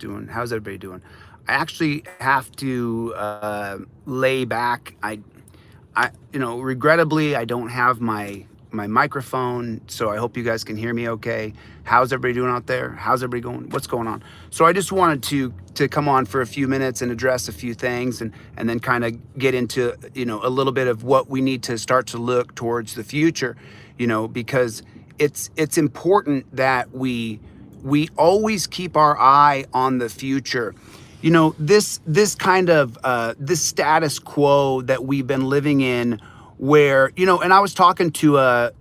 doing? How's everybody doing? I actually have to lay back. Regrettably, I don't have my microphone, so I hope you guys can hear me okay. How's everybody doing out there? How's everybody going? What's going on? So I just wanted to come on for a few minutes and address a few things, and then kind of get into a little bit of what we need to start to look towards the future, because it's important that we always keep our eye on the future. This kind of this status quo that we've been living in, where and I was talking to a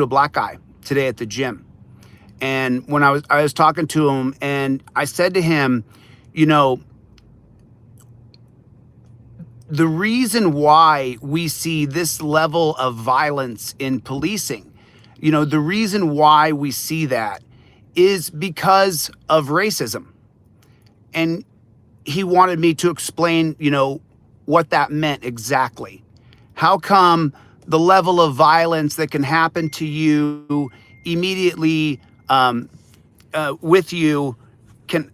black guy today at the gym, and when I was talking to him, and I said to him, the reason why we see this level of violence in policing, the reason why we see that is because of racism. And he wanted me to explain, what that meant exactly. How come the level of violence that can happen to you immediately with you can,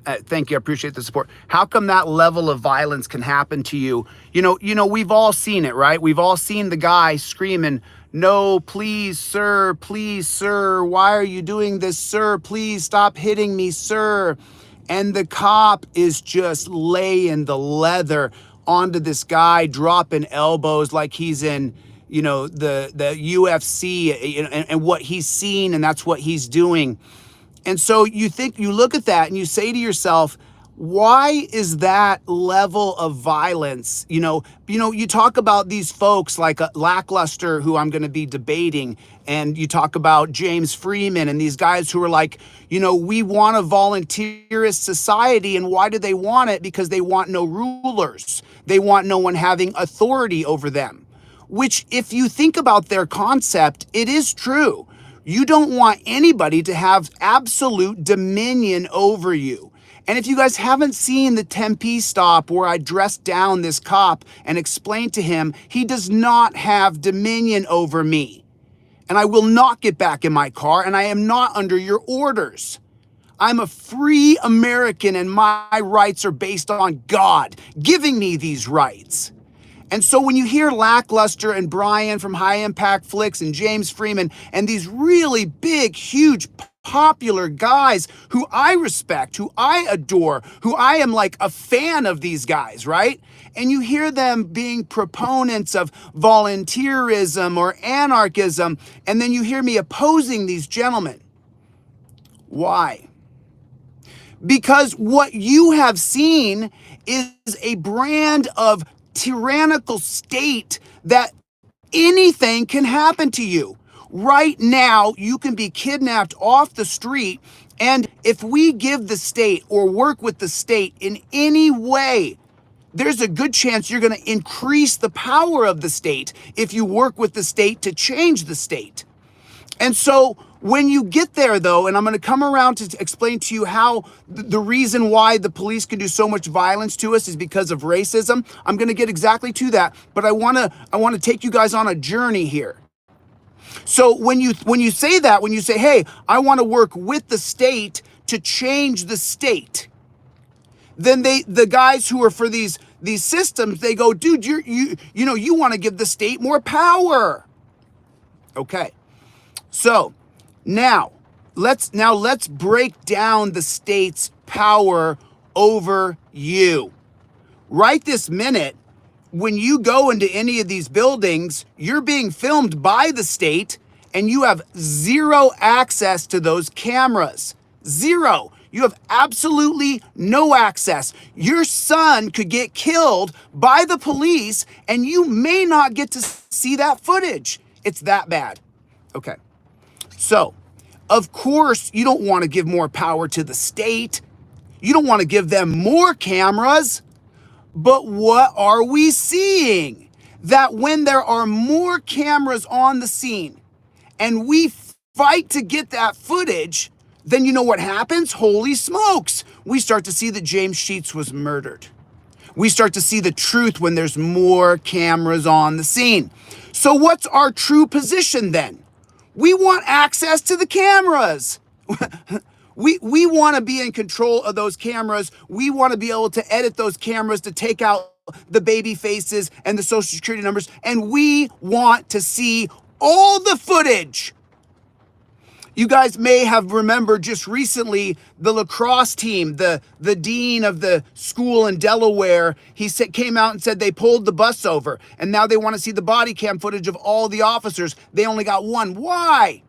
thank you, I appreciate the support. How come that level of violence can happen to you? We've all seen it, right? We've all seen the guy screaming, "No, please, sir, why are you doing this, sir? Please stop hitting me, sir." And the cop is just laying the leather onto this guy, dropping elbows like he's in, the UFC, and what he's seen, and that's what he's doing. And so you look at that and you say to yourself, why is that level of violence? You talk about these folks like Lackluster, who I'm going to be debating, and you talk about James Freeman and these guys who are like, we want a volunteerist society. And why do they want it? Because they want no rulers. They want no one having authority over them, which, if you think about their concept, it is true. You don't want anybody to have absolute dominion over you. And if you guys haven't seen the Tempe stop where I dressed down this cop and explained to him, he does not have dominion over me. And I will not get back in my car, and I am not under your orders. I'm a free American, and my rights are based on God giving me these rights. And so when you hear Lackluster and Brian from High Impact Flicks and James Freeman and these really big, huge, popular guys who I respect, who I adore, who I am like a fan of these guys, right? And you hear them being proponents of volunteerism or anarchism, and then you hear me opposing these gentlemen. Why? Because what you have seen is a brand of tyrannical state that anything can happen to you. Right now, you can be kidnapped off the street, and if we give the state or work with the state in any way, there's a good chance you're going to increase the power of the state if you work with the state to change the state. And so when you get there, though, and I'm going to come around to explain to you how the reason why the police can do so much violence to us is because of racism. I'm going to get exactly to that, but I want to take you guys on a journey here. So when you say that, when you say, "Hey, I want to work with the state to change the state," then the guys who are for these systems, they go, "Dude, you want to give the state more power." Okay. So now let's break down the state's power over you. Right this minute, when you go into any of these buildings, you're being filmed by the state, and you have zero access to those cameras. Zero. You have absolutely no access. Your son could get killed by the police, and you may not get to see that footage. It's that bad. Okay. So, of course, you don't want to give more power to the state. You don't want to give them more cameras. But what are we seeing? That when there are more cameras on the scene and we fight to get that footage, then you know what happens? Holy smokes. We start to see that James Sheets was murdered. We start to see the truth when there's more cameras on the scene. So what's our true position then? We want access to the cameras. We want to be in control of those cameras. We want to be able to edit those cameras to take out the baby faces and the social security numbers. And we want to see all the footage. You guys may have remembered just recently the lacrosse team, the dean of the school in Delaware, came out and said they pulled the bus over and now they want to see the body cam footage of all the officers. They only got one. Why?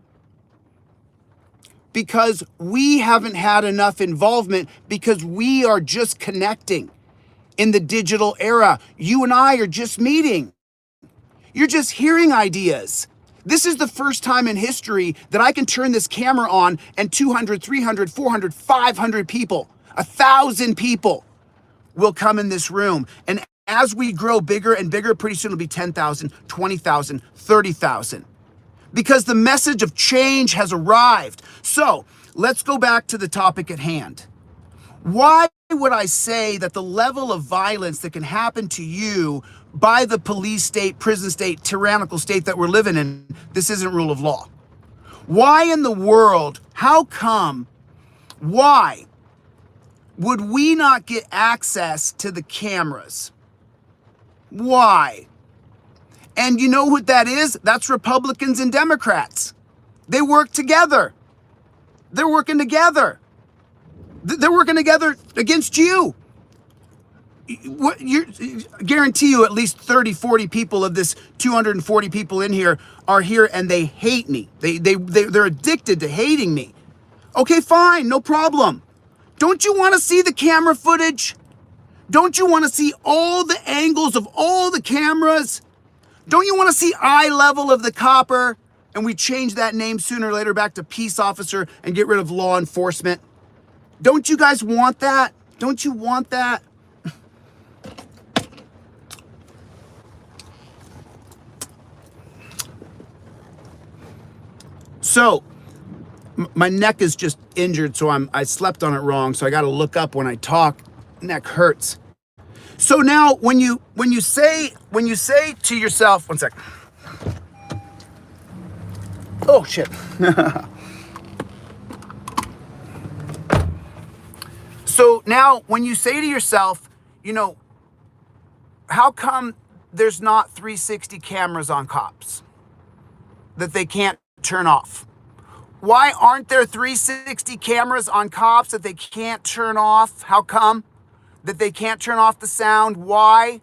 Because we haven't had enough involvement, because we are just connecting in the digital era. You and I are just meeting. You're just hearing ideas. This is the first time in history that I can turn this camera on and 200, 300, 400, 500 people, 1,000 people will come in this room. And as we grow bigger and bigger, pretty soon it'll be 10,000, 20,000, 30,000. Because the message of change has arrived. So let's go back to the topic at hand. Why would I say that the level of violence that can happen to you by the police state, prison state, tyrannical state that we're living in, this isn't rule of law? Why in the world, how come, why would we not get access to the cameras? Why? And you know what that is? That's Republicans and Democrats. They work together. They're working together. They're working together against you. Guarantee you at least 30, 40 people of this 240 people in here are here and they hate me. They're addicted to hating me. Okay, fine, no problem. Don't you want to see the camera footage? Don't you want to see all the angles of all the cameras? Don't you want to see eye level of the copper? And we change that name sooner or later back to peace officer and get rid of law enforcement. Don't you guys want that? Don't you want that? So, my neck is just injured, so I slept on it wrong, so I got to look up when I talk. Neck hurts. So now, when you say to yourself, one sec. Oh shit. So now, when you say to yourself, how come there's not 360 cameras on cops that they can't turn off? Why aren't there 360 cameras on cops that they can't turn off? How come? That they can't turn off the sound? Why?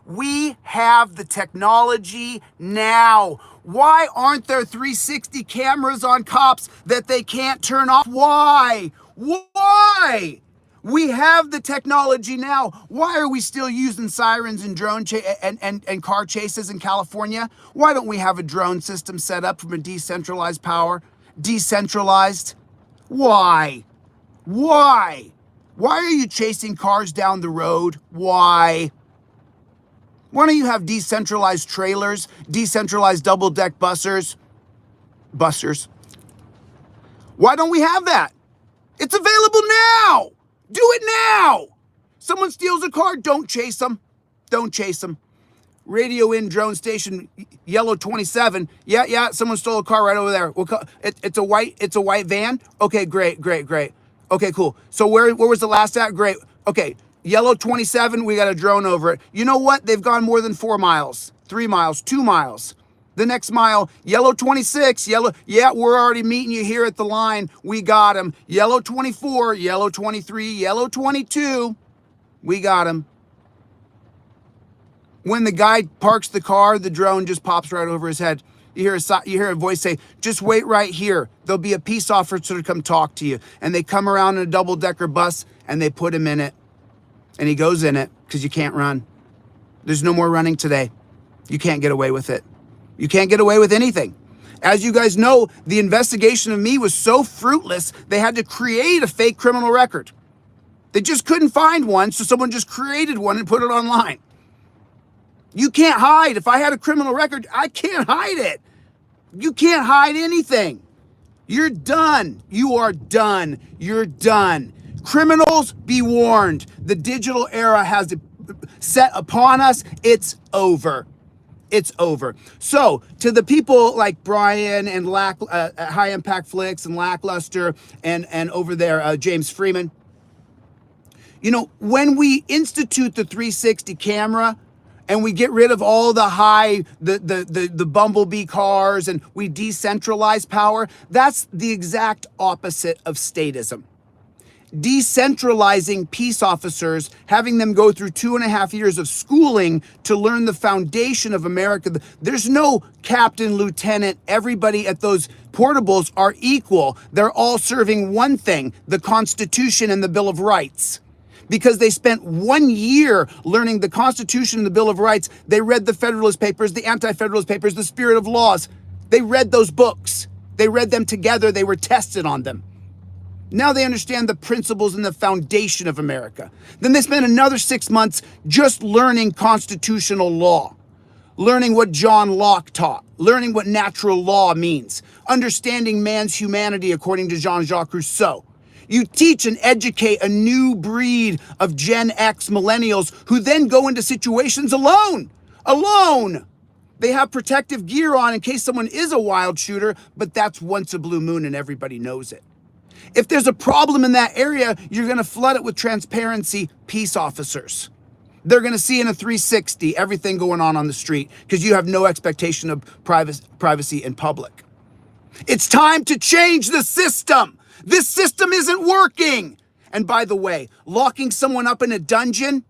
We have the technology now. Why aren't there 360 cameras on cops that they can't turn off? Why? We have the technology now. Why are we still using sirens and drone and car chases in California? Why don't we have a drone system set up from a decentralized power? Decentralized? Why? Why are you chasing cars down the road? Why? Why don't you have decentralized trailers, decentralized double-deck bussers? Why don't we have that? It's available now. Do it now. Someone steals a car, don't chase them. Don't chase them. Radio in drone station, yellow 27. Yeah, someone stole a car right over there. It's a white van. Okay, great. Okay, cool. So where was the last at? Great. Okay, yellow 27, we got a drone over it. You know what? They've gone more than 4 miles, 3 miles, 2 miles. The next mile, yellow 26, yeah, we're already meeting you here at the line. We got him. Yellow 24, yellow 23, yellow 22. We got him. When the guy parks the car, the drone just pops right over his head. You hear a voice say, just wait right here. There'll be a peace officer to come talk to you. And they come around in a double-decker bus and they put him in it. And he goes in it because you can't run. There's no more running today. You can't get away with it. You can't get away with anything. As you guys know, the investigation of me was so fruitless, they had to create a fake criminal record. They just couldn't find one, so someone just created one and put it online. You can't hide. If I had a criminal record, I can't hide it. You can't hide anything. You're done. You are done. You're done. Criminals, be warned. The digital era has set upon us. It's over. It's over. So to the people like Brian and High Impact Flicks and Lackluster and over there, James Freeman, you know, when we institute the 360 camera and we get rid of all the bumblebee cars and we decentralize power, that's the exact opposite of statism. Decentralizing peace officers, having them go through 2.5 years of schooling to learn the foundation of America. There's no captain, lieutenant. Everybody at those portables are equal. They're all serving one thing, the Constitution and the Bill of Rights. Because they spent 1 year learning the Constitution and the Bill of Rights. They read the Federalist Papers, the Anti-Federalist Papers, the Spirit of Laws. They read those books. They read them together. They were tested on them. Now they understand the principles and the foundation of America. Then they spent another 6 months just learning constitutional law, learning what John Locke taught, learning what natural law means, understanding man's humanity according to Jean-Jacques Rousseau. You teach and educate a new breed of Gen X millennials who then go into situations alone. They have protective gear on in case someone is a wild shooter, but that's once a blue moon and everybody knows it. If there's a problem in that area, you're going to flood it with transparency peace officers. They're going to see in a 360 everything going on the street because you have no expectation of privacy in public. It's time to change the system. This system isn't working. And by the way, locking someone up in a dungeon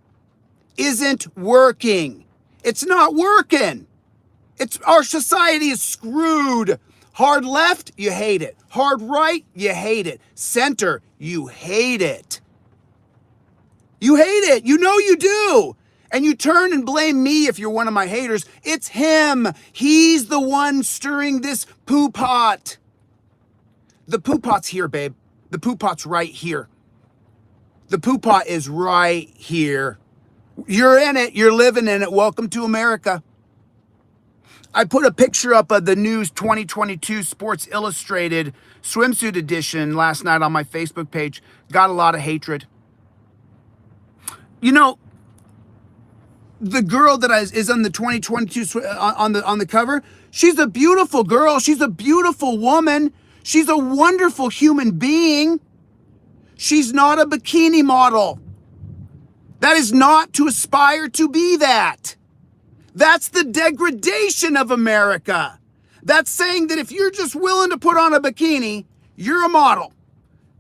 isn't working. It's not working. Our society is screwed. Hard left, you hate it. Hard right, you hate it. Center, you hate it. You hate it. You know you do. And you turn and blame me if you're one of my haters. It's him. He's the one stirring this poo pot. The poo pot's here, babe. The poo pot's right here. The poo pot is right here. You're in it. You're living in it. Welcome to America. I put a picture up of the News 2022 Sports Illustrated swimsuit edition last night on my Facebook page. Got a lot of hatred. You know, the girl that is on the 2022 on the cover, she's a beautiful girl. She's a beautiful woman. She's a wonderful human being. She's not a bikini model. That is not to aspire to be that. That's the degradation of America. That's saying that if you're just willing to put on a bikini, you're a model.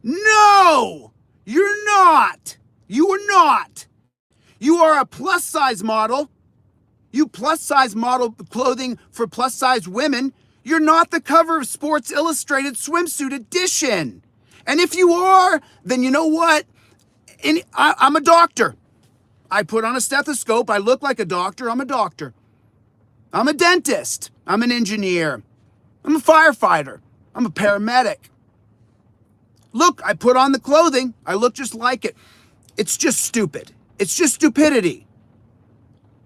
No, you're not. You are not. You are a plus size model. You plus size model clothing for plus size women. You're not the cover of Sports Illustrated swimsuit edition. And if you are, then you know what? I'm a doctor. I put on a stethoscope. I look like a doctor. I'm a doctor. I'm a dentist. I'm an engineer. I'm a firefighter. I'm a paramedic. Look, I put on the clothing. I look just like it. It's just stupid. It's just stupidity.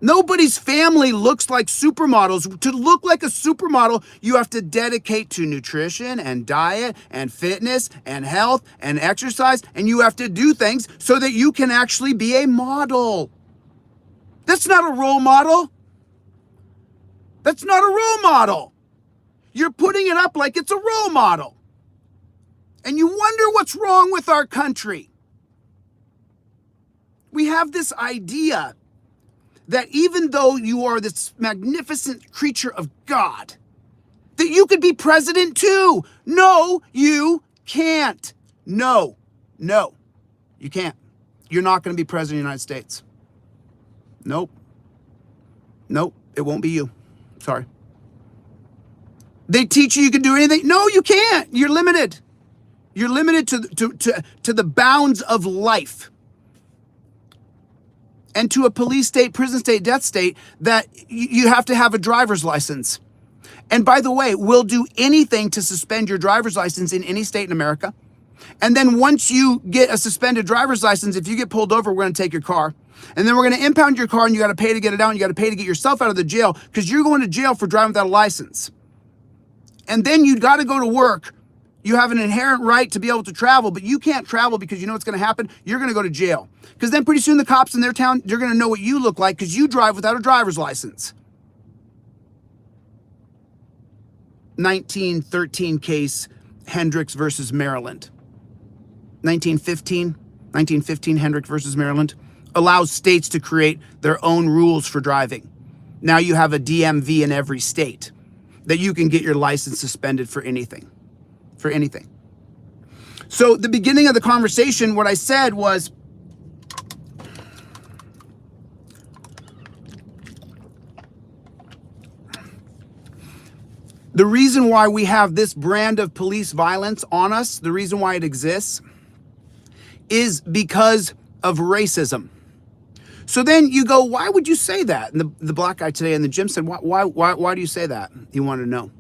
Nobody's family looks like supermodels. To look like a supermodel, you have to dedicate to nutrition and diet and fitness and health and exercise, and you have to do things so that you can actually be a model. That's not a role model. That's not a role model. You're putting it up like it's a role model. And you wonder what's wrong with our country. We have this idea that even though you are this magnificent creature of God, that you could be president too. No, you can't. No, you can't. You're not going to be president of the United States. Nope, it won't be you. Sorry. They teach you can do anything. No, you can't. You're limited. You're limited to the bounds of life. And to a police state, prison state, death state, that you have to have a driver's license. And by the way, we'll do anything to suspend your driver's license in any state in America. And then once you get a suspended driver's license, if you get pulled over, we're going to take your car. And then we're going to impound your car, and you got to pay to get it out, and you got to pay to get yourself out of the jail because you're going to jail for driving without a license. And then you got to go to work. You have an inherent right to be able to travel, but you can't travel because you know what's going to happen? You're going to go to jail. Because then pretty soon the cops in their town, they're going to know what you look like because you drive without a driver's license. 1913 case, Hendricks versus Maryland. 1915 Hendricks versus Maryland allows states to create their own rules for driving. Now you have a DMV in every state that you can get your license suspended for anything. For anything. So the beginning of the conversation, what I said was, the reason why we have this brand of police violence on us, the reason why it exists, is because of racism. So then you go, why would you say that? And the black guy today in the gym said, why do you say that? He wanted to know.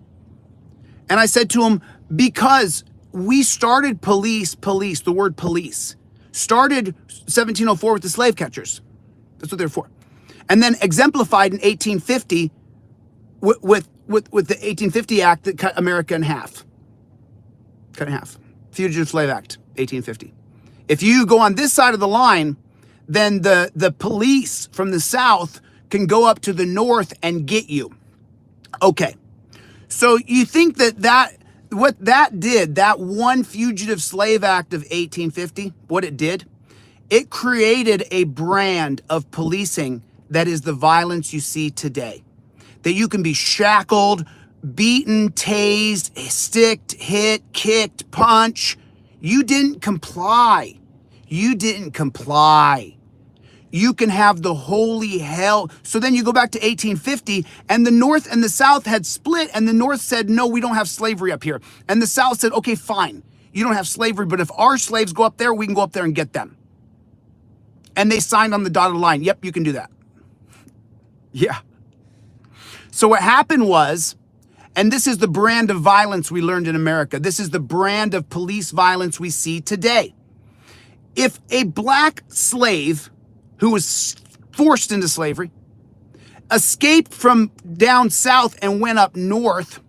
And I said to him, because we started police, the word police, started 1704 with the slave catchers. That's what they're for. And then exemplified in 1850 with the 1850 Act that cut America in half. Cut in half. Fugitive Slave Act, 1850. If you go on this side of the line, then the police from the South can go up to the North and get you. Okay. So you think that what that did, that one Fugitive Slave Act of 1850, what it did, it created a brand of policing that is the violence you see today. That you can be shackled, beaten, tased, sticked, hit, kicked, punch. You didn't comply. You didn't comply. You can have the holy hell. So then you go back to 1850 and the North and the South had split, and the North said, no, we don't have slavery up here. And the South said, okay, fine. You don't have slavery, but if our slaves go up there, we can go up there and get them. And they signed on the dotted line. Yep, you can do that. Yeah. So what happened was, and this is the brand of violence we learned in America. This is the brand of police violence we see today. If a black slave who was forced into slavery escaped from down south and went up north,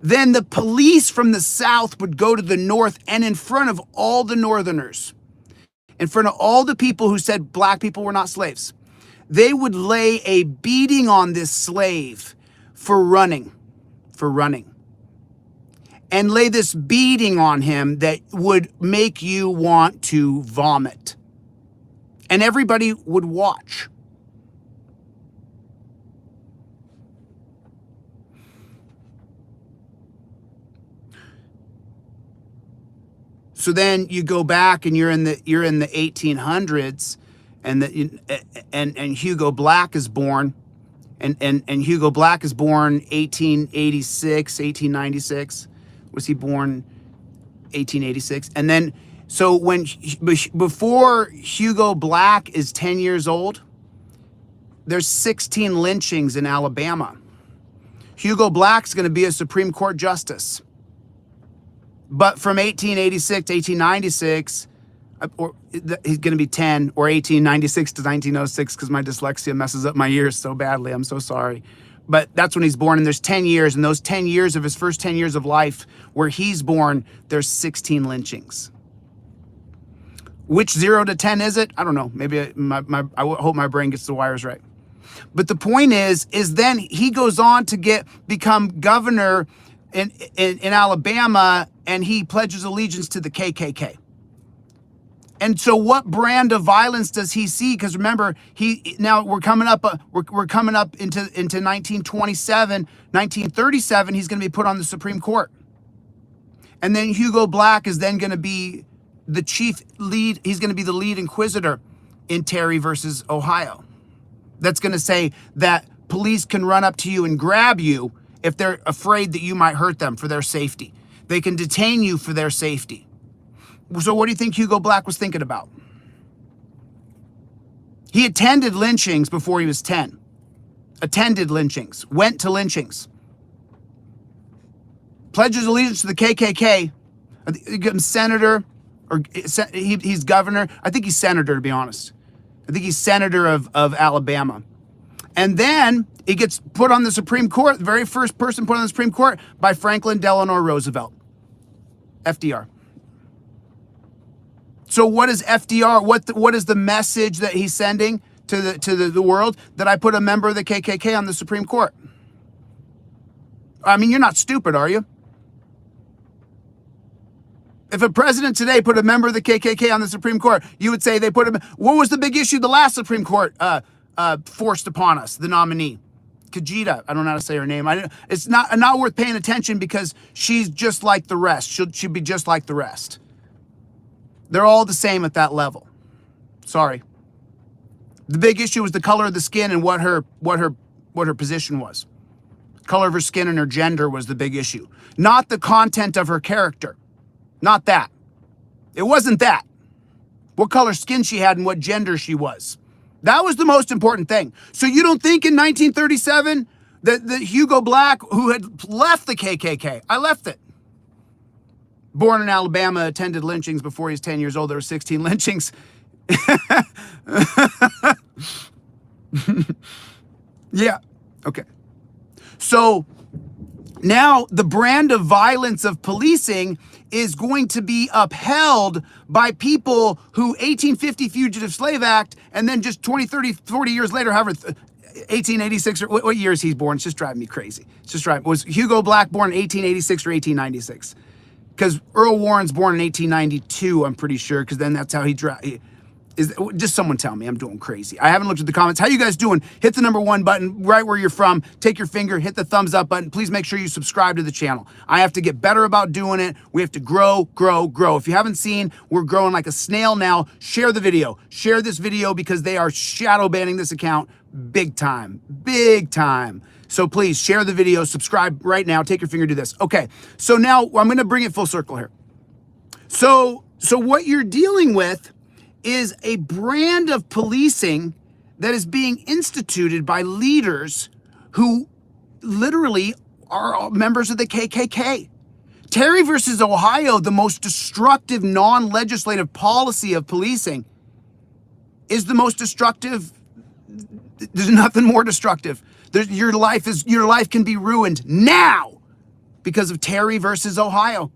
then the police from the South would go to the North, and in front of all the Northerners, in front of all the people who said black people were not slaves, they would lay a beating on this slave for running, and lay this beating on him that would make you want to vomit. And everybody would watch. So then you go back and you're in the 1800s, and Hugo Black is born, and Hugo Black is born 1886, 1896. Was he born 1886? And then so before Hugo Black is 10 years old, there's 16 lynchings in Alabama. Hugo Black's going to be a Supreme Court justice. But from 1886 to 1896, he's going to be 10, or 1896 to 1906, because my dyslexia messes up my years so badly. I'm so sorry. But that's when he's born, and there's 10 years. And those 10 years of his first 10 years of life where he's born, there's 16 lynchings. Which 0 to 10 is it? I don't know. Maybe I hope my brain gets the wires right. But the point is then he goes on to become governor in Alabama, and he pledges allegiance to the KKK. And so what brand of violence does he see? Because remember, we're coming up into 1927, 1937, he's going to be put on the Supreme Court. And then Hugo Black is then going to be the chief lead. He's going to be the lead inquisitor in Terry versus Ohio. That's going to say that police can run up to you and grab you if they're afraid that you might hurt them for their safety. They can detain you for their safety. So what do you think Hugo Black was thinking about? He attended lynchings before he was 10. Attended lynchings. Went to lynchings. Pledges allegiance to the KKK. He becomes senator, or he's governor. I think he's senator, to be honest. I think he's senator of Alabama. And then he gets put on the Supreme Court, the very first person put on the Supreme Court by Franklin Delano Roosevelt. FDR. So what is FDR? What is the message that he's sending to the world? That I put a member of the KKK on the Supreme Court. I mean, you're not stupid, are you? If a president today put a member of the KKK on the Supreme Court, you would say they put him. What was the big issue the last Supreme Court forced upon us? The nominee, Kajita. I don't know how to say her name. It's not worth paying attention because she's just like the rest. She'll be just like the rest. They're all the same at that level. Sorry. The big issue was the color of the skin and what her position was. Color of her skin and her gender was the big issue, not the content of her character. Not that. It wasn't that. What color skin she had and what gender she was. That was the most important thing. So you don't think in 1937 that Hugo Black, who had left the KKK, I left it. Born in Alabama, attended lynchings before he was 10 years old. There were 16 lynchings. Yeah. Okay. So now the brand of violence of policing is going to be upheld by people who 1850 Fugitive Slave Act and then just 20, 30, 40 years later, however, 1886 or what year is he born? It's just driving me crazy. It's just driving. Was Hugo Black born in 1886 or 1896? Because Earl Warren's born in 1892, I'm pretty sure, because then that's how he is. Just someone tell me I'm doing crazy. I haven't looked at the comments. How you guys doing? Hit the number 1 button right where you're from. Take your finger, hit the thumbs up button. Please make sure you subscribe to the channel. I have to get better about doing it. We have to grow, grow, grow. If you haven't seen, we're growing like a snail now. Share the video. Share this video because they are shadow banning this account big time. Big time. So please share the video, subscribe right now. Take your finger, do this. Okay, so now I'm going to bring it full circle here. So what you're dealing with is a brand of policing that is being instituted by leaders who literally are members of the KKK. Terry versus Ohio, the most destructive non-legislative policy of policing, is the most destructive. There's nothing more destructive. Your life can be ruined now because of Terry versus Ohio.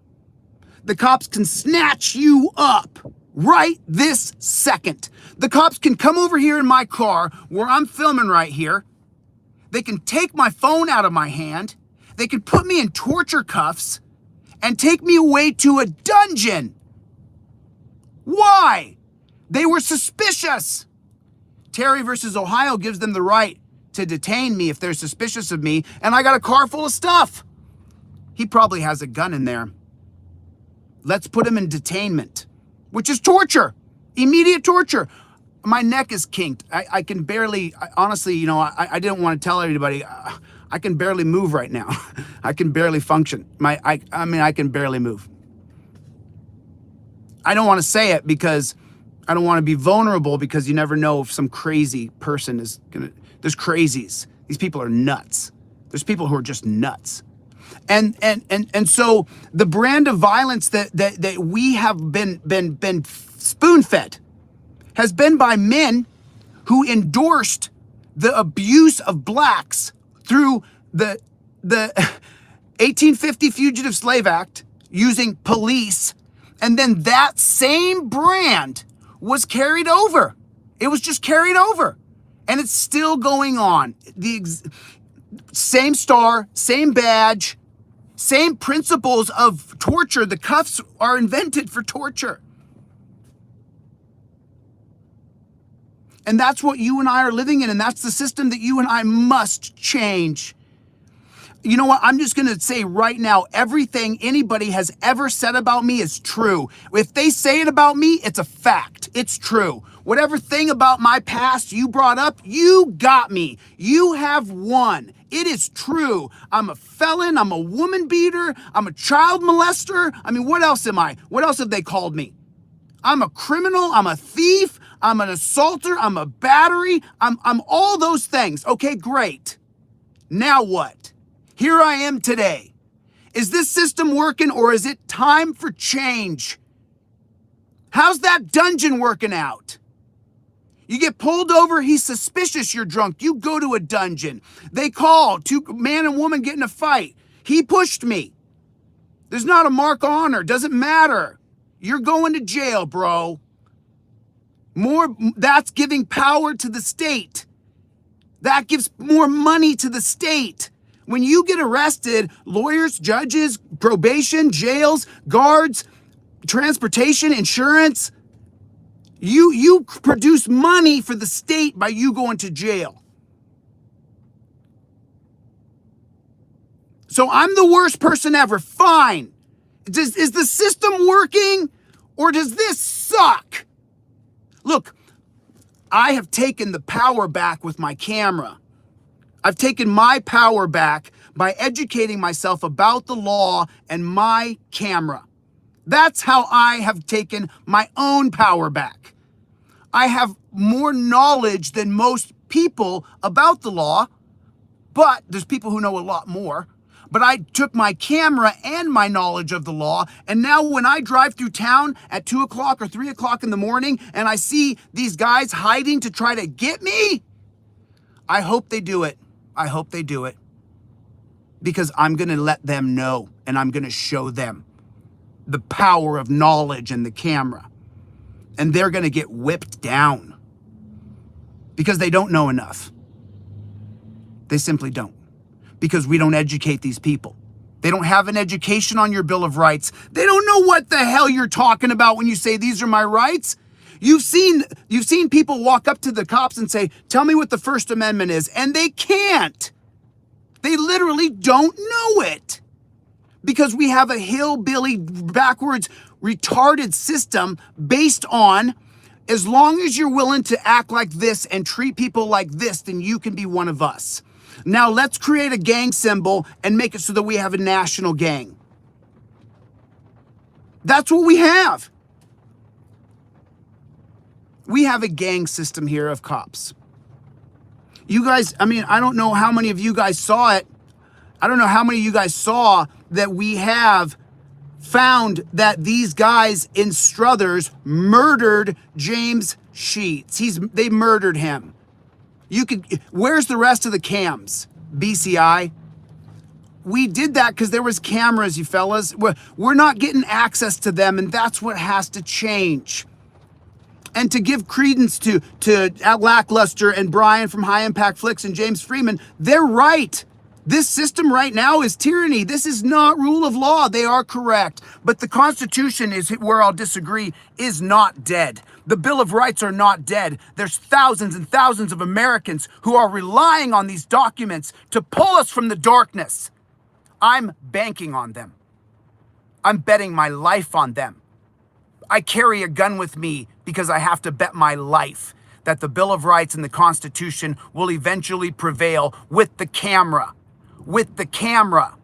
The cops can snatch you up right this second. The cops can come over here in my car where I'm filming right here. They can take my phone out of my hand. They can put me in torture cuffs and take me away to a dungeon. Why? They were suspicious. Terry versus Ohio gives them the right to detain me if they're suspicious of me, and I got a car full of stuff. He probably has a gun in there. Let's put him in detainment, which is torture, immediate torture. My neck is kinked. I can barely, honestly, you know, I didn't want to tell everybody, I can barely move right now. I can barely function. I mean, I can barely move. I don't want to say it because I don't want to be vulnerable, because you never know if some crazy person is gonna, there's crazies. These people are nuts. There's people who are just nuts. And so the brand of violence that we have been spoon-fed has been by men who endorsed the abuse of blacks through the 1850 Fugitive Slave Act using police, and then that same brand was carried over. It was just carried over, and it's still going on. The same star, same badge, same principles of torture. The cuffs are invented for torture. And that's what you and I are living in, and that's the system that you and I must change. You know what? I'm just going to say right now, everything anybody has ever said about me is true. If they say it about me, it's a fact. It's true. Whatever thing about my past you brought up, you got me. You have won. It is true. I'm a felon. I'm a woman beater. I'm a child molester. I mean, what else am I? What else have they called me? I'm a criminal. I'm a thief. I'm an assaulter. I'm a battery. I'm all those things. Okay, great. Now what? Here I am today. Is this system working, or is it time for change? How's that dungeon working out? You get pulled over, he's suspicious you're drunk. You go to a dungeon. They call, two man and woman get in a fight. He pushed me. There's not a mark on her, doesn't matter. You're going to jail, bro. That's giving power to the state. That gives more money to the state. When you get arrested, lawyers, judges, probation, jails, guards, transportation, insurance, you produce money for the state by you going to jail. So I'm the worst person ever. Fine. Is the system working, or does this suck? Look, I have taken the power back with my camera. I've taken my power back by educating myself about the law and my camera. That's how I have taken my own power back. I have more knowledge than most people about the law, but there's people who know a lot more. But I took my camera and my knowledge of the law, and now when I drive through town at 2 o'clock or 3 o'clock in the morning and I see these guys hiding to try to get me, I hope they do it. I hope they do it. Because I'm going to let them know, and I'm going to show them the power of knowledge and the camera. And they're going to get whipped down because they don't know enough. They simply don't. Because we don't educate these people. They don't have an education on your Bill of Rights. They don't know what the hell you're talking about when you say these are my rights. You've seen people walk up to the cops and say, tell me what the First Amendment is. And they can't. They literally don't know it. Because we have a hillbilly, backwards, retarded system based on, as long as you're willing to act like this and treat people like this, then you can be one of us. Now let's create a gang symbol and make it so that we have a national gang. That's what we have. We have a gang system here of cops. You guys, I mean, I don't know how many of you guys saw it. I don't know how many of you guys saw that we have found that these guys in Struthers murdered James Sheets. They murdered him. Where's the rest of the cams? BCI? We did that because there was cameras, you fellas. We're not getting access to them, and that's what has to change. And to give credence to Lackluster and Brian from High Impact Flicks and James Freeman, they're right. This system right now is tyranny. This is not rule of law. They are correct. But the Constitution is where I'll disagree, is not dead. The Bill of Rights are not dead. There's thousands and thousands of Americans who are relying on these documents to pull us from the darkness. I'm banking on them. I'm betting my life on them. I carry a gun with me because I have to bet my life that the Bill of Rights and the Constitution will eventually prevail with the camera. With the camera.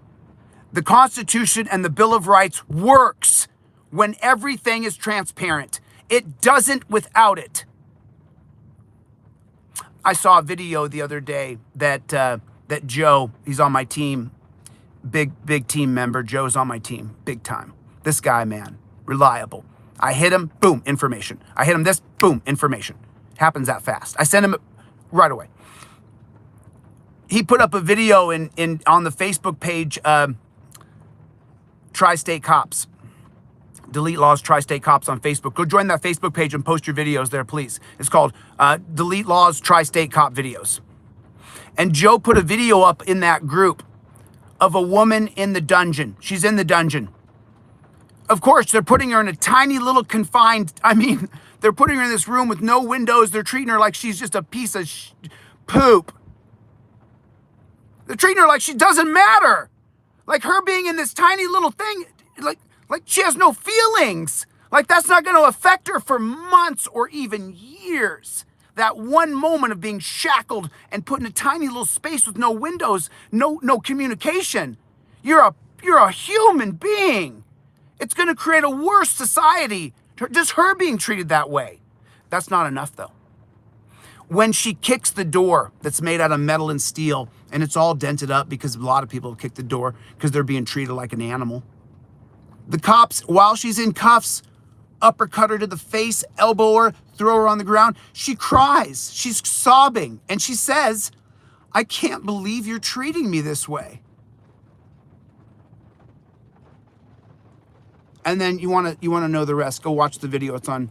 The Constitution and the Bill of Rights works when everything is transparent. It doesn't without it. I saw a video the other day that Joe, he's on my team, big team member. Joe's on my team, big time. This guy, man, reliable. I hit him, boom, information. I hit him this, boom, information. Happens that fast. I sent him right away. He put up a video on the Facebook page, Tri-State Cops. Delete Lawz, Tri-State Cops on Facebook. Go join that Facebook page and post your videos there, please. It's called Delete Lawz, Tri-State Cop Videos. And Joe put a video up in that group of a woman in the dungeon. She's in the dungeon. Of course, they're putting her in a tiny little confined, they're putting her in this room with no windows. They're treating her like she's just a piece of poop. They're treating her like she doesn't matter. Like her being in this tiny little thing, like she has no feelings. Like that's not going to affect her for months or even years. That one moment of being shackled and put in a tiny little space with no windows, no communication. You're a human being. It's going to create a worse society. Just her being treated that way. That's not enough, though. When she kicks the door that's made out of metal and steel, and it's all dented up because a lot of people have kicked the door because they're being treated like an animal. The cops, while she's in cuffs, uppercut her to the face, elbow her, throw her on the ground. She cries. She's sobbing. And she says, I can't believe you're treating me this way. And then you want to know the rest. Go watch the video. It's on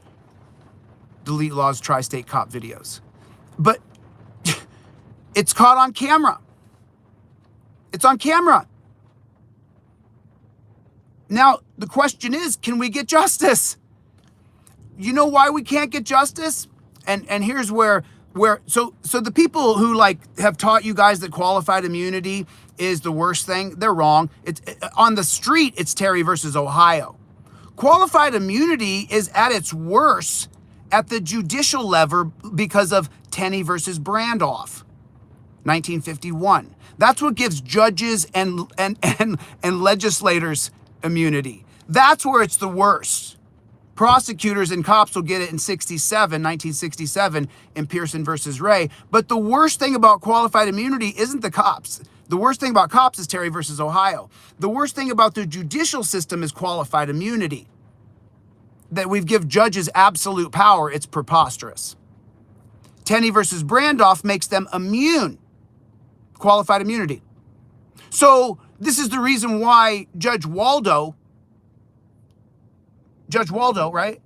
Delete Lawz, Tri-State Cop Videos. But it's caught on camera. It's on camera. Now, the question is, can we get justice? You know why we can't get justice? And here's where so the people who have taught you guys that qualified immunity is the worst thing, they're wrong. It's on the street, it's Terry versus Ohio. Qualified immunity is at its worst at the judicial level because of Tenney versus Brandoff, 1951. That's what gives judges and legislators immunity. That's where it's the worst. Prosecutors and cops will get it in 1967, in Pearson versus Ray. But the worst thing about qualified immunity isn't the cops. The worst thing about cops is Terry versus Ohio. The worst thing about the judicial system is qualified immunity. That we've give judges absolute power, it's preposterous. Tenney versus Brandoff makes them immune. Qualified immunity. So this is the reason why Judge Waldo, right?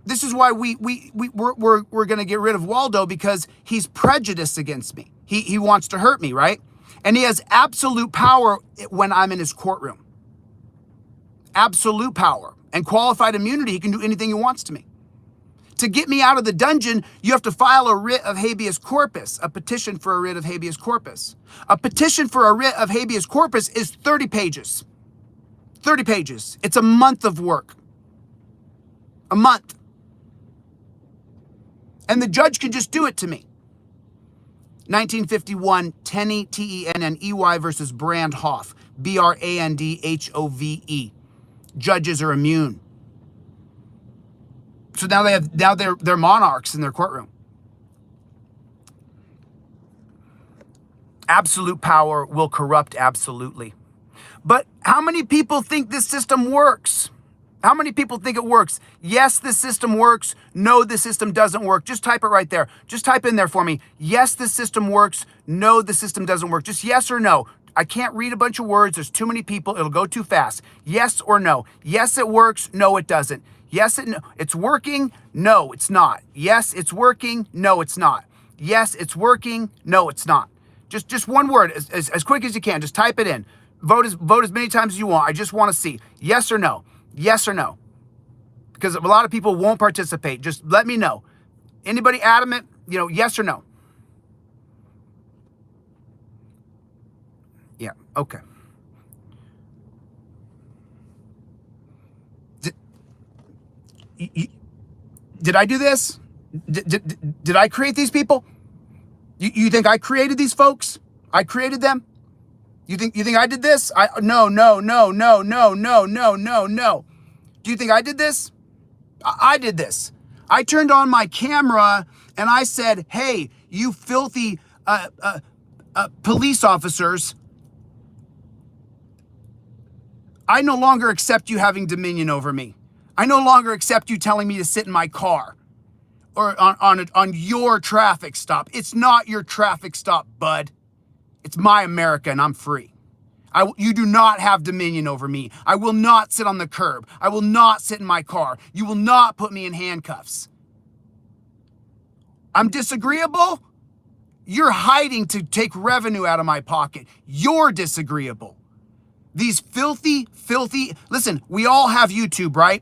This is why we're going to get rid of Waldo, because he's prejudiced against me. He wants to hurt me, right? And he has absolute power when I'm in his courtroom. Absolute power. And qualified immunity, he can do anything he wants to me. To get me out of the dungeon, you have to file a writ of habeas corpus, a petition for a writ of habeas corpus. A petition for a writ of habeas corpus is 30 pages. 30 pages. It's a month of work. A month. And the judge can just do it to me. 1951, Tenney, Tenney versus Brandhoff, Brandhove. Judges are immune. So now they're monarchs in their courtroom. Absolute power will corrupt absolutely. But how many people think this system works? How many people think it works? Yes, this system works. No, the system doesn't work. Just type it right there. Just type in there for me. Yes, the system works. No, the system doesn't work. Just yes or no. I can't read a bunch of words. There's too many people. It'll go too fast. Yes or no. Yes, it works. No, it doesn't. Yes, it's working. No, it's not. Yes, it's working. No, it's not. Yes, it's working. No, it's not. Just one word, as quick as you can. Just type it in. Vote as many times as you want. I just want to see yes or no. Yes or no. Because a lot of people won't participate. Just let me know. Anybody adamant? Yes or no. Yeah. Okay. Did I do this? Did I create these people? You think I created these folks? I created them? You think I did this? No. Do you think I did this? I did this. I turned on my camera and I said, "Hey, you filthy police officers, I no longer accept you having dominion over me. I no longer accept you telling me to sit in my car or on your traffic stop. It's not your traffic stop, bud. It's my America and I'm free. You do not have dominion over me. I will not sit on the curb. I will not sit in my car. You will not put me in handcuffs. I'm disagreeable? You're hiding to take revenue out of my pocket. You're disagreeable. These filthy, listen, we all have YouTube, right?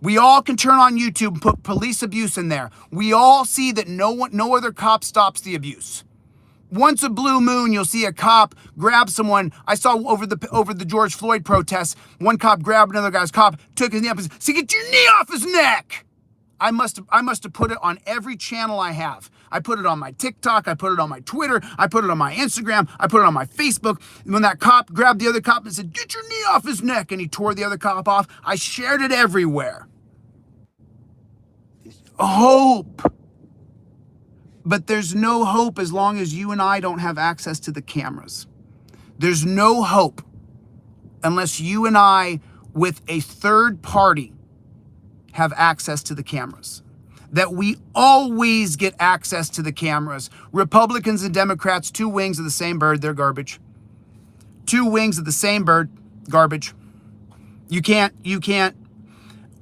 We all can turn on YouTube and put police abuse in there. We all see that no other cop stops the abuse. Once a blue moon, you'll see a cop grab someone. I saw over the George Floyd protests, one cop grabbed another guy's cop, took his knee up and said, "Get your knee off his neck." I must have put it on every channel I have. I put it on my TikTok, I put it on my Twitter, I put it on my Instagram, I put it on my Facebook. When that cop grabbed the other cop and said, "Get your knee off his neck," and he tore the other cop off, I shared it everywhere. Hope. But there's no hope as long as you and I don't have access to the cameras. There's no hope unless you and I, with a third party, have access to the cameras. That we always get access to the cameras. Republicans and Democrats, two wings of the same bird, they're garbage. Two wings of the same bird, garbage. You can't.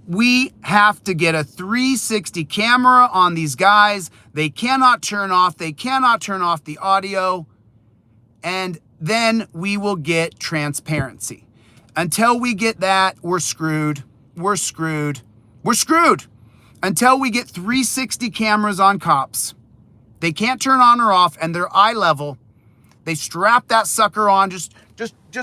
We have to get a 360 camera on these guys. They cannot turn off the audio. And then we will get transparency. Until we get that, we're screwed. We're screwed. We're screwed. Until we get 360 cameras on cops. They can't turn on or off, and they're eye level. They strap that sucker on, just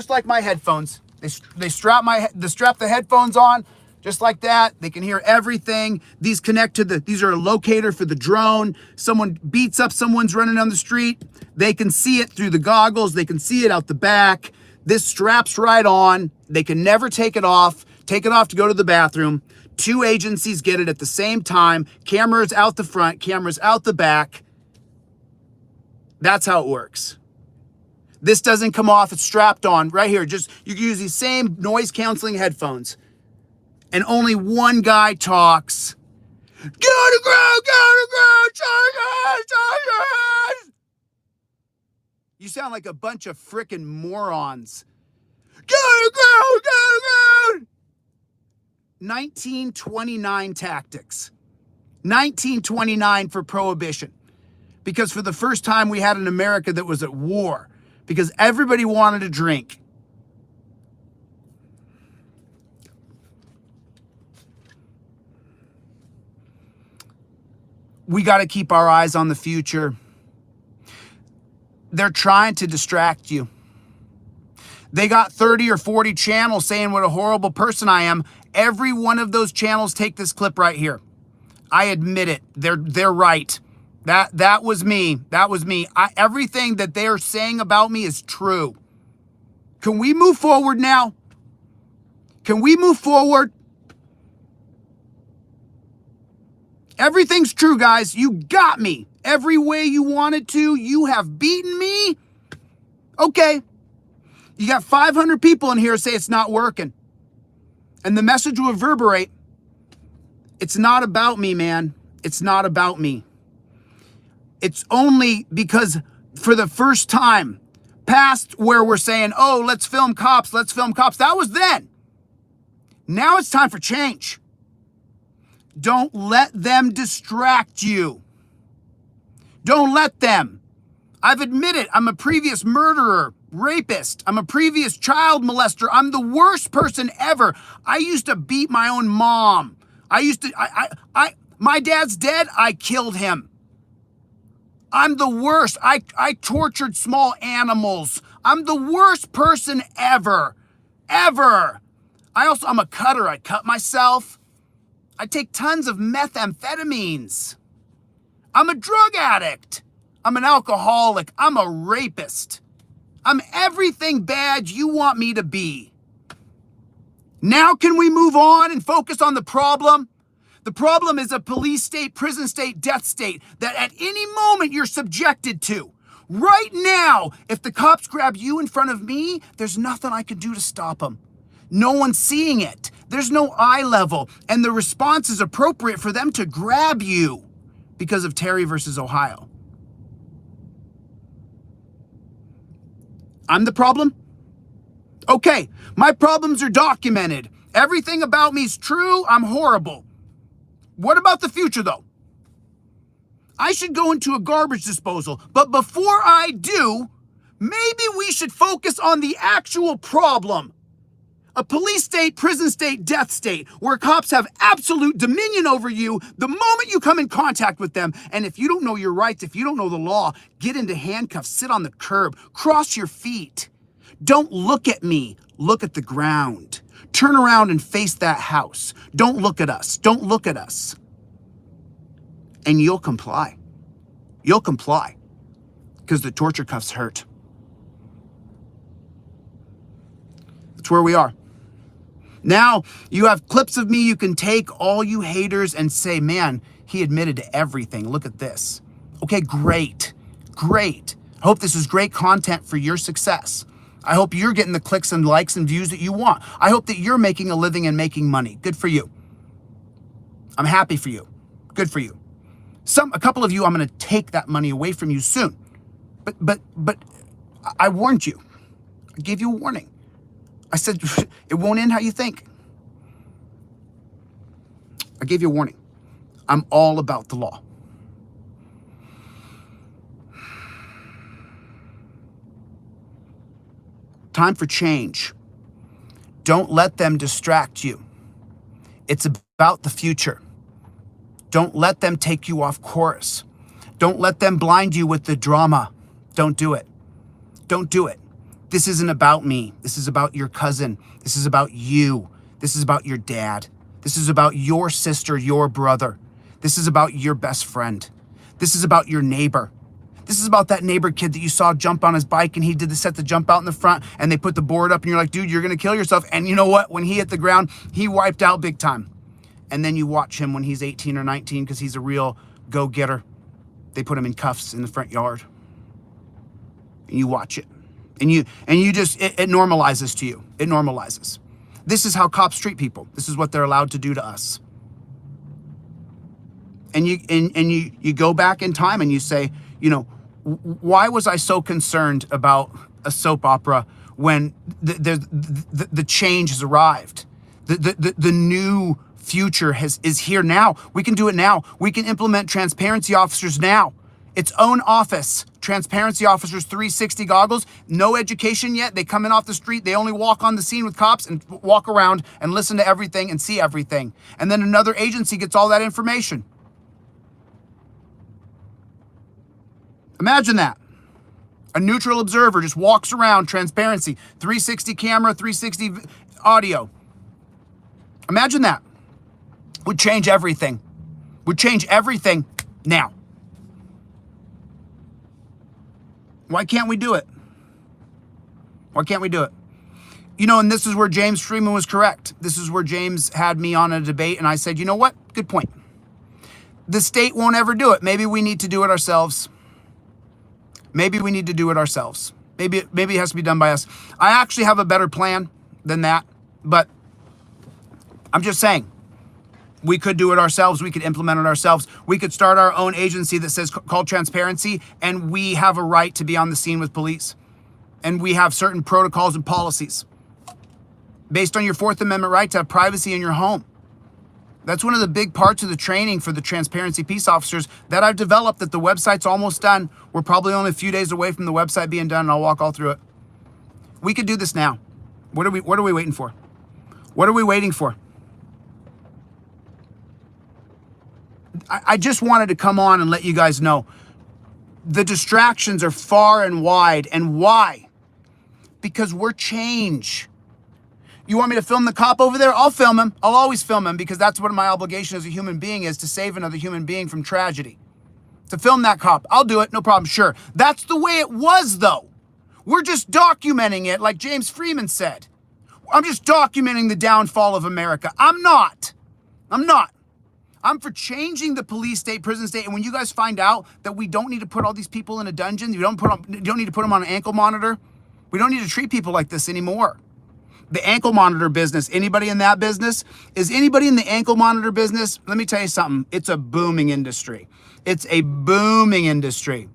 like my headphones. They strap the headphones on, just like that. They can hear everything. These connect to these are a locator for the drone. Someone beats up someone's running down the street. They can see it through the goggles. They can see it out the back. This straps right on. They can never take it off to go to the bathroom. Two agencies get it at the same time. Cameras out the front, cameras out the back. That's how it works. This doesn't come off, it's strapped on right here. You can use these same noise canceling headphones. And only one guy talks. Go to ground, charges. You sound like a bunch of frickin' morons. Go to ground. 1929 tactics. 1929 for prohibition. Because for the first time we had an America that was at war. Because everybody wanted to drink. We got to keep our eyes on the future. They're trying to distract you. They got 30 or 40 channels saying what a horrible person I am. Every one of those channels take this clip right here. I admit it. They're right. That was me. That was me. Everything that they are saying about me is true. Can we move forward now? Can we move forward? Everything's true, guys. You got me. Every way you wanted to. You have beaten me. Okay. You got 500 people in here say it's not working. And the message will reverberate. It's not about me, man. It's not about me. It's only because for the first time, past where we're saying, oh, let's film cops. That was then. Now it's time for change. Don't let them distract you. Don't let them. I've admitted I'm a previous murderer, rapist. I'm a previous child molester. I'm the worst person ever. I used to beat my own mom. My dad's dead. I killed him. I'm the worst. I tortured small animals. I'm the worst person ever. Ever. I'm a cutter. I cut myself. I take tons of methamphetamines. I'm a drug addict. I'm an alcoholic. I'm a rapist. I'm everything bad you want me to be. Now can we move on and focus on the problem? The problem is a police state, prison state, death state that at any moment you're subjected to. Right now, if the cops grab you in front of me, there's nothing I can do to stop them. No one's seeing it. There's no eye level, and the response is appropriate for them to grab you because of Terry versus Ohio. I'm the problem? Okay, my problems are documented. Everything about me is true. I'm horrible. What about the future, though? I should go into a garbage disposal, but before I do, maybe we should focus on the actual problem. A police state, prison state, death state, where cops have absolute dominion over you the moment you come in contact with them. And if you don't know your rights, if you don't know the law, get into handcuffs, sit on the curb, cross your feet. Don't look at me, look at the ground. Turn around and face that house. Don't look at us. Don't look at us. And you'll comply. You'll comply. Because the torture cuffs hurt. That's where we are. Now, you have clips of me you can take, all you haters, and say, man, he admitted to everything. Look at this. Okay, great. Great. I hope this is great content for your success. I hope you're getting the clicks and likes and views that you want. I hope that you're making a living and making money. Good for you. I'm happy for you. Good for you. A couple of you, I'm going to take that money away from you soon. But I warned you. I gave you a warning. I said, it won't end how you think. I gave you a warning. I'm all about the law. time for change. Don't let them distract you. It's about the future. Don't let them take you off course. Don't let them blind you with the drama. Don't do it. Don't do it. This isn't about me. This is about your cousin. This is about you. This is about your dad. This is about your sister, your brother. This is about your best friend. This is about your neighbor. This is about that neighbor kid that you saw jump on his bike and he did the set to jump out in the front and they put the board up and you're like, dude, you're going to kill yourself. And you know what? When he hit the ground, he wiped out big time. And then you watch him when he's 18 or 19 because he's a real go-getter. They put him in cuffs in the front yard. And you watch it. And you just, it normalizes to you. It normalizes. This is how cops treat people. This is what they're allowed to do to us. And you go back in time and you say, you know, why was I so concerned about a soap opera when the change has arrived? The new future is here now. We can do it now. We can implement transparency officers now. Its own office, transparency officers, 360 goggles, no education yet. They come in off the street. They only walk on the scene with cops and walk around and listen to everything and see everything. And then another agency gets all that information. Imagine that. A neutral observer just walks around, transparency, 360 camera, 360 audio. Imagine that. Would change everything. Would change everything now. Why can't we do it? Why can't we do it? You know, and this is where James Freeman was correct. This is where James had me on a debate and I said, you know what? Good point. The state won't ever do it. Maybe we need to do it ourselves. Maybe we need to do it ourselves. Maybe it has to be done by us. I actually have a better plan than that, but I'm just saying, we could do it ourselves. We could implement it ourselves. We could start our own agency that says called transparency, and we have a right to be on the scene with police. And we have certain protocols and policies based on your Fourth Amendment right to have privacy in your home. That's one of the big parts of the training for the transparency peace officers that I've developed, that the website's almost done. We're probably only a few days away from the website being done, and I'll walk all through it. We could do this now. What are we waiting for? What are we waiting for? I just wanted to come on and let you guys know the distractions are far and wide. And why? Because we're change. You want me to film the cop over there? I'll film him. I'll always film him because that's what my obligation as a human being is, to save another human being from tragedy. To film that cop. I'll do it. No problem. Sure. That's the way it was, though. We're just documenting it like James Freeman said. I'm just documenting the downfall of America. I'm not. I'm for changing the police state, prison state. And when you guys find out that we don't need to put all these people in a dungeon, you don't need to put them on an ankle monitor. We don't need to treat people like this anymore. The ankle monitor business, anybody in that business? Is anybody in the ankle monitor business? Let me tell you something. It's a booming industry. It's a booming industry.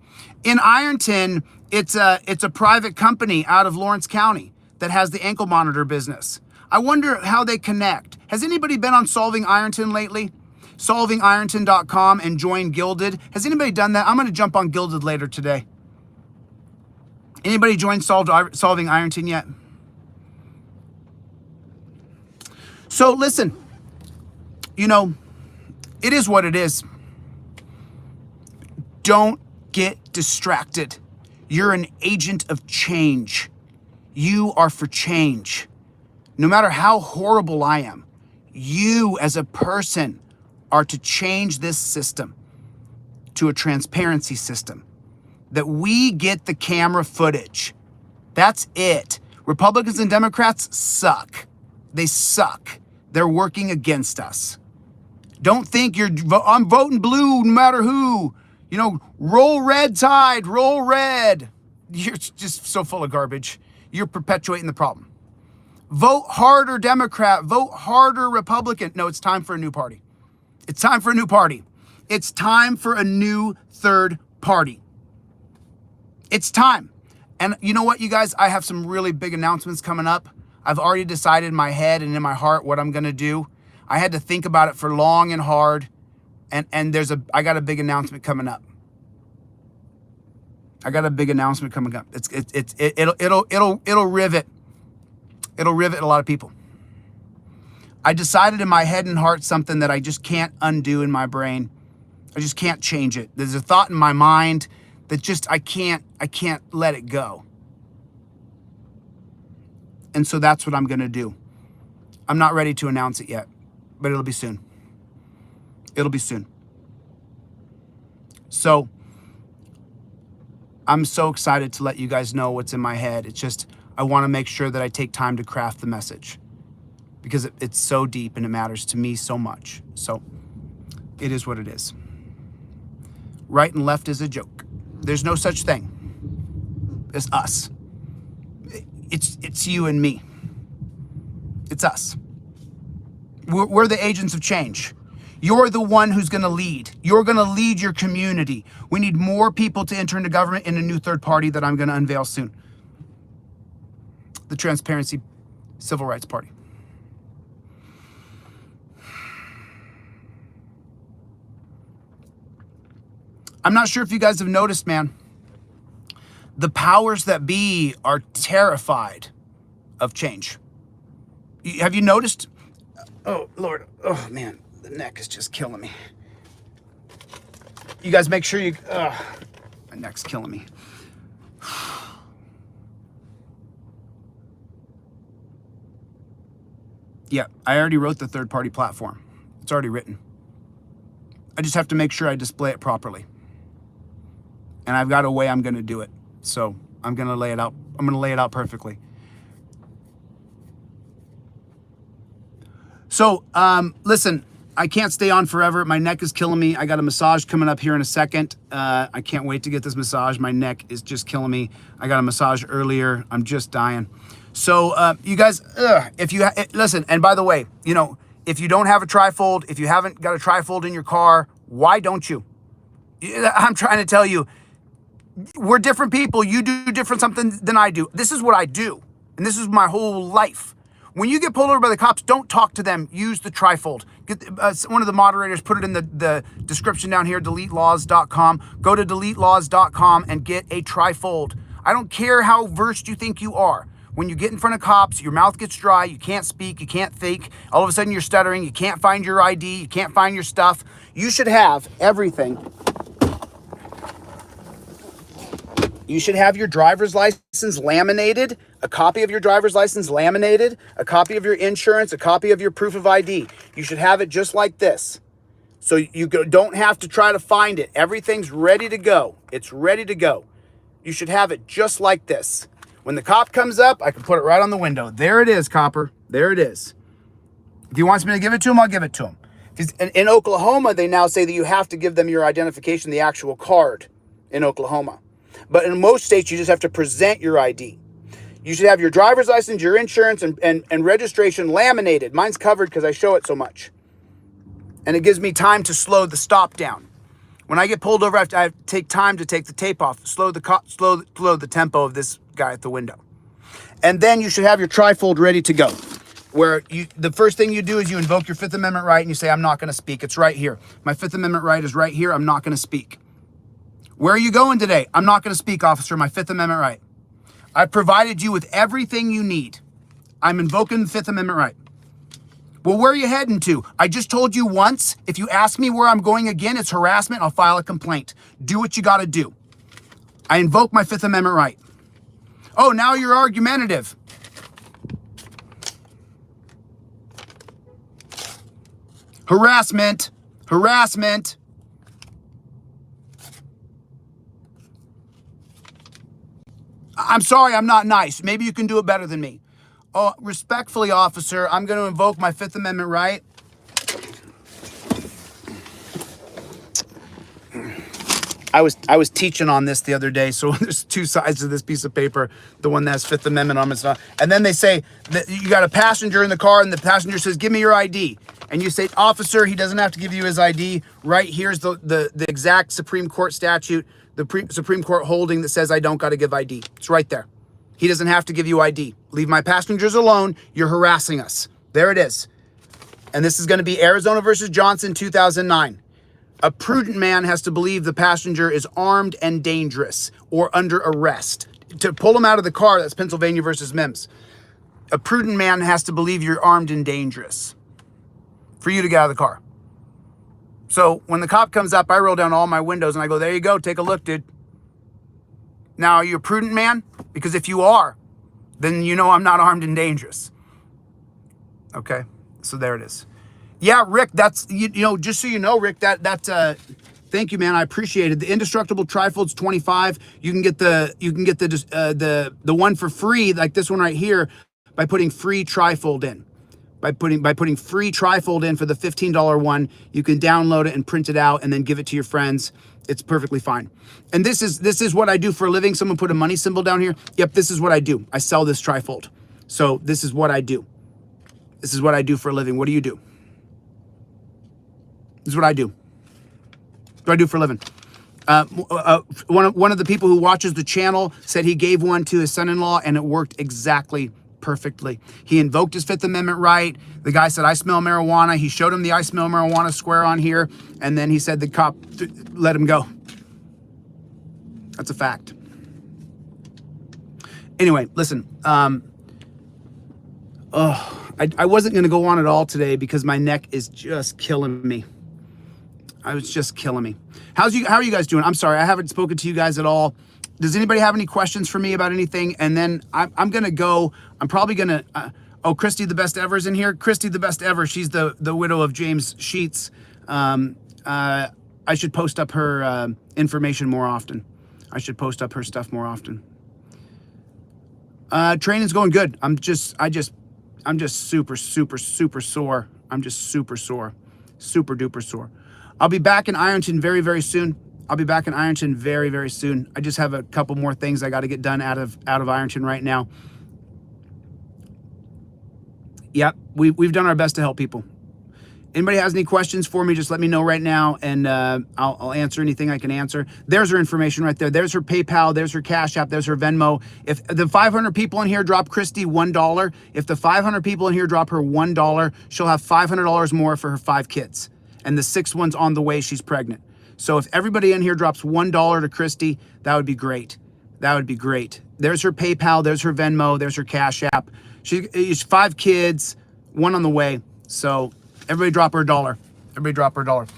In Ironton, it's a private company out of Lawrence County that has the ankle monitor business. I wonder how they connect. Has anybody been on Solving Ironton lately? SolvingIronton.com and join Gilded. Has anybody done that? I'm going to jump on Gilded later today. Anybody joined Solving Ironton yet? So listen, you know, it is what it is. Don't get distracted. You're an agent of change. You are for change. No matter how horrible I am, you as a person are to change this system to a transparency system. That we get the camera footage. That's it. Republicans and Democrats suck. They suck. They're working against us. Don't think I'm voting blue no matter who. You know, roll red tide, roll red. You're just so full of garbage. You're perpetuating the problem. Vote harder Democrat, vote harder Republican. No, it's time for a new party. It's time for a new party. It's time for a new third party. It's time. And you know what, you guys? I have some really big announcements coming up. I've already decided in my head and in my heart what I'm going to do. I had to think about it for long and hard. And I got a big announcement coming up. I got a big announcement coming up. It'll rivet. It'll rivet a lot of people. I decided in my head and heart something that I just can't undo in my brain. I just can't change it. There's a thought in my mind that just I can't let it go. And so that's what I'm going to do. I'm not ready to announce it yet, but it'll be soon. It'll be soon. So I'm so excited to let you guys know what's in my head. It's just, I want to make sure that I take time to craft the message because it's so deep and it matters to me so much. So it is what it is. Right and left is a joke. There's no such thing as us. It's you and me. It's us. We're the agents of change. You're the one who's going to lead. You're going to lead your community. We need more people to enter into government in a new third party that I'm going to unveil soon. The Transparency Civil Rights Party. I'm not sure if you guys have noticed, man. The powers that be are terrified of change. Have you noticed? Oh, Lord. Oh, man. The neck is just killing me. You guys make sure you... my neck's killing me. Yeah, I already wrote the third-party platform. It's already written. I just have to make sure I display it properly. And I've got a way I'm going to do it. So I'm going to lay it out. I'm going to lay it out perfectly. So, listen, I can't stay on forever. My neck is killing me. I got a massage coming up here in a second. I can't wait to get this massage. My neck is just killing me. I got a massage earlier. I'm just dying. So, you guys, if you listen, and by the way, you know, if you don't have a trifold, if you haven't got a trifold in your car, why don't you? I'm trying to tell you, we're different people. You do different something than I do. This is what I do. And this is my whole life. When you get pulled over by the cops, don't talk to them. Use the trifold. Get one of the moderators, put it in the description down here, DeleteLawz.com. Go to DeleteLawz.com and get a trifold. I don't care how versed you think you are. When you get in front of cops, your mouth gets dry, you can't speak, you can't think. All of a sudden you're stuttering, you can't find your ID, you can't find your stuff. You should have everything. You should have your driver's license laminated, a copy of your driver's license laminated, a copy of your insurance, a copy of your proof of ID. You should have it just like this. So you don't have to try to find it. Everything's ready to go. It's ready to go. You should have it just like this. When the cop comes up, I can put it right on the window. There it is, copper. There it is. If he wants me to give it to him, I'll give it to him. In Oklahoma, they now say that you have to give them your identification, the actual card in Oklahoma. But in most states, you just have to present your ID. You should have your driver's license, your insurance, and registration laminated. Mine's covered because I show it so much. And it gives me time to slow the stop down. When I get pulled over, I have to take time to take the tape off, slow the tempo of this guy at the window. And then you should have your trifold ready to go. Where the first thing you do is you invoke your Fifth Amendment right and you say, I'm not going to speak. It's right here. My Fifth Amendment right is right here. I'm not going to speak. Where are you going today? I'm not going to speak, officer. My Fifth Amendment right. I've provided you with everything you need. I'm invoking the Fifth Amendment right. Well, where are you heading to? I just told you once. If you ask me where I'm going again, it's harassment. I'll file a complaint. Do what you got to do. I invoke my Fifth Amendment right. Oh, now you're argumentative. Harassment. Harassment. I'm sorry, I'm not nice. Maybe you can do it better than me. Oh, respectfully, officer, I'm going to invoke my Fifth Amendment right. I was teaching on this the other day, so there's two sides to this piece of paper. The one that has Fifth Amendment on it, and then they say that you got a passenger in the car, and the passenger says, "Give me your ID." And you say, "Officer, he doesn't have to give you his ID. Right here's the exact Supreme Court statute, the Supreme Court holding that says I don't got to give ID. It's right there. He doesn't have to give you ID. Leave my passengers alone. You're harassing us." There it is. And this is going to be Arizona versus Johnson, 2009. A prudent man has to believe the passenger is armed and dangerous or under arrest. To pull him out of the car, that's Pennsylvania versus Mims. a prudent man has to believe you're armed and dangerous for you to get out of the car. So when the cop comes up, I roll down all my windows and I go, there you go, take a look, dude. Now, are you a prudent man? Because if you are, then you know I'm not armed and dangerous. Okay, so there it is. Yeah, Rick, that's, you know, just so you know, Rick, thank you, man. I appreciate it. The indestructible trifold's 25. You can get the one for free, like this one right here, by putting free trifold in. By putting free trifold in for the $15 one, you can download it and print it out and then give it to your friends. It's perfectly fine. And this is what I do for a living. Someone put a money symbol down here. Yep, this is what I do. I sell this trifold. So this is what I do. This is what I do for a living. What do you do? This is what I do. What do I do for a living? One of the people who watches the channel said he gave one to his son-in-law and it worked exactly perfectly. He invoked his Fifth Amendment right. The guy said, I smell marijuana. He showed him the I smell marijuana square on here. And then he said the cop let him go. That's a fact. Anyway, listen. I wasn't going to go on at all today because my neck is just killing me. It's just killing me. How are you guys doing? I'm sorry, I haven't spoken to you guys at all. Does anybody have any questions for me about anything? And then I'm gonna go. I'm probably gonna. Oh, Christy the Best Ever is in here. Christy the Best Ever. She's the widow of James Sheets. I should post up her information more often. I should post up her stuff more often. Training's going good. I'm just super sore. I'm just super sore, super duper sore. I'll be back in Ironton very, very soon. I'll be back in Ironton very, very soon. I just have a couple more things I got to get done out of Ironton right now. Yep, we've done our best to help people. Anybody has any questions for me, just let me know right now, and I'll answer anything I can answer. There's her information right there. There's her PayPal. There's her Cash App. There's her Venmo. If the 500 people in here drop Christy $1, if the 500 people in here drop her $1, she'll have $500 more for her 5 kids. And the 6th one's on the way. She's pregnant. So if everybody in here drops $1 to Christy, that would be great. That would be great. There's her PayPal. There's her Venmo. There's her Cash App. She's 5 kids, 1 on the way. So everybody drop her $1. Everybody drop her $1.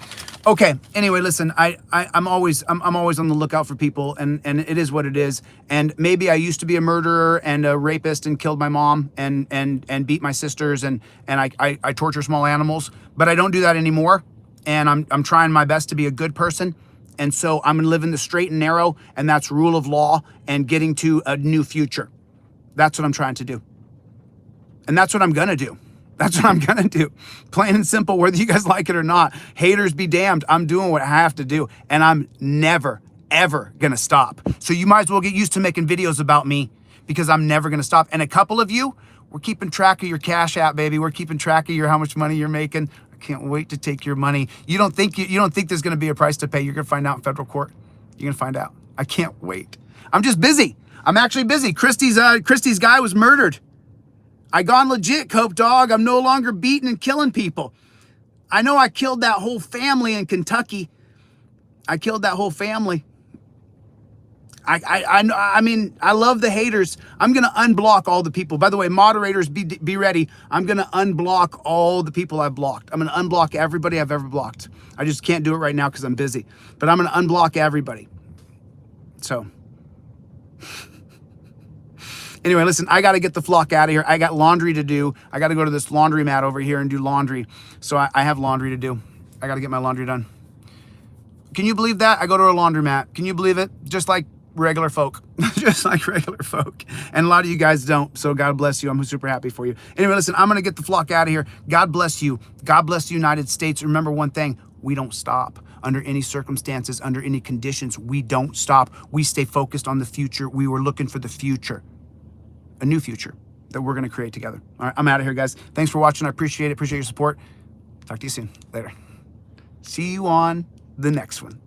Okay. Anyway, listen. I'm always on the lookout for people, and it is what it is. And maybe I used to be a murderer and a rapist and killed my mom and beat my sisters and I torture small animals, but I don't do that anymore. And I'm trying my best to be a good person. And so I'm gonna live in the straight and narrow, and that's rule of law and getting to a new future. That's what I'm trying to do. And that's what I'm gonna do. That's what I'm gonna do. Plain and simple, whether you guys like it or not. Haters be damned. I'm doing what I have to do. And I'm never, ever gonna stop. So you might as well get used to making videos about me, because I'm never gonna stop. And a couple of you, we're keeping track of your Cash App, baby. We're keeping track of how much money you're making. I can't wait to take your money. You don't think there's gonna be a price to pay. You're gonna find out in federal court. You're gonna find out. I can't wait. I'm just busy. I'm actually busy. Christy's guy was murdered. I gone legit, Cope Dog. I'm no longer beating and killing people. I know I killed that whole family in Kentucky. I killed that whole family. I mean, I love the haters. I'm going to unblock all the people. By the way, moderators, be ready. I'm going to unblock all the people I've blocked. I'm going to unblock everybody I've ever blocked. I just can't do it right now because I'm busy. But I'm going to unblock everybody. So, anyway, listen, I got to get the flock out of here. I got laundry to do. I got to go to this laundromat over here and do laundry. So I have laundry to do. I got to get my laundry done. Can you believe that? I go to a laundromat. Can you believe it? Just like regular folk. Just like regular folk. And a lot of you guys don't. So God bless you. I'm super happy for you. Anyway, listen, I'm going to get the flock out of here. God bless you. God bless the United States. Remember one thing. We don't stop. Under any circumstances, under any conditions, we don't stop. We stay focused on the future. We were looking for the future. A new future that we're going to create together. All right, I'm out of here, guys. Thanks for watching. I appreciate it. Appreciate your support. Talk to you soon. Later. See you on the next one.